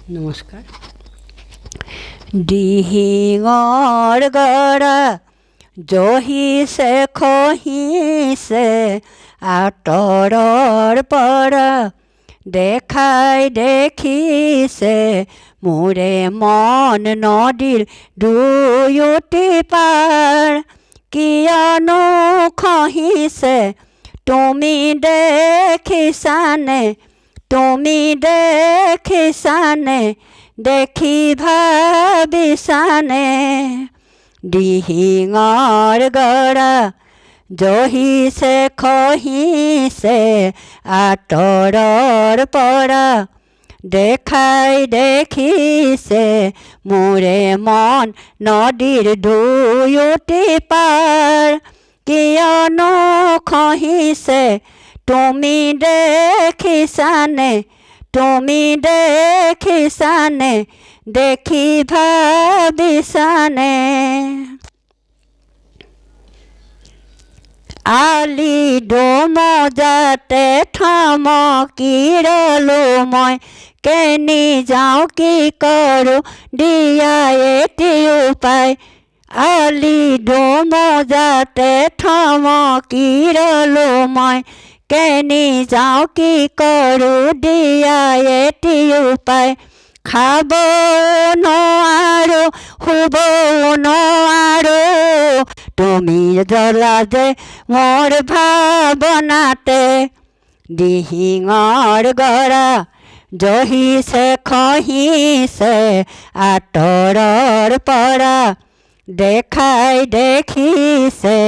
নমস্কাৰ। দিহিঙৰ গৰা জহিছে খহিছে আঁতৰৰ পৰা, দেখাই দেখিছে মোৰে মন নদীৰ দুয়োটি পাৰ। কিয়নো খহিছে তুমি দেখিছানে, তুমি দেখিছানে, দেখি ভাবিছানে। দিহিঙৰ গৰা জহিছে খহিছে আঁতৰৰ পৰা, দেখাই দেখিছে মোৰে মন নদীৰ দুয়োটি পাৰ। কিয়নো খহিছে তুমি দেখিছানে, তুমি দেখিছানে, দেখি ভাবিছানে। আলি দোমোজাতে থমকি ৰলো মই, কেনি যাওঁ কি কৰোঁ দিয়া এটি উপায়। আলি দোমোজাতে থমকি ৰলো মই, কেনি যাওঁ কি কৰোঁ দিয়া এটি উপায়। খাব নোৱাৰোঁ শুব নোৱাৰোঁ, তুমি জ্বলা যে মোৰ ভাৱনাতে। দিহিঙৰ গৰা জহিছে খহিছে আঁতৰৰ পৰা, দেখাই দেখিছে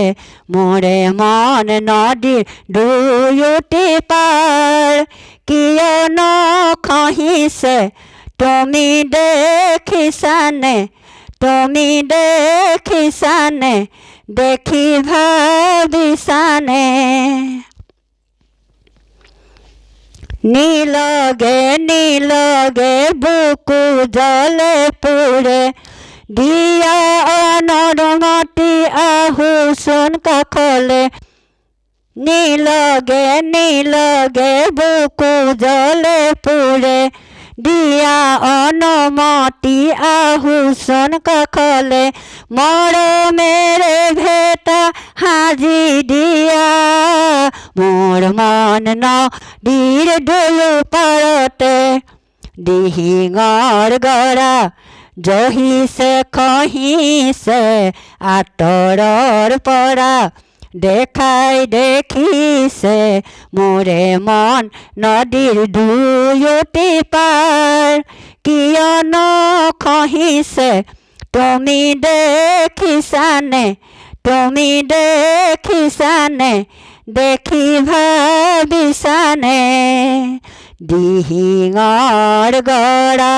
মোৰে মন নদীৰ দুয়োটি পাৰ। কিয়নো খহিছে তুমি দেখিছানে, তুমি দেখিছানে, দেখি ভাবিছানে। নীলগে নীলগে বুকু জলে পুৰে, দিয়া অনুমতি আহোচোন কাষলে। নীলগে নীলগে বুকু জলে পুৰে, দিয়া অনুমতি আহোচোন কাষলে। মৰমেৰে ভেটা সাজি দিয়া মোৰ মন নদীৰ দুয়ো পাৰতে। দিহিঙৰ গৰা জহিছে খহিছে আঁতৰৰ পৰা, দেখাই দেখিছে মোৰে মন নদীৰ দুয়োটি পাৰ। কিয়নো খহিছে তুমি দেখিছানে, তুমি দেখিছানে, দেখি ভাবিছানে। দিহিঙৰ গৰা।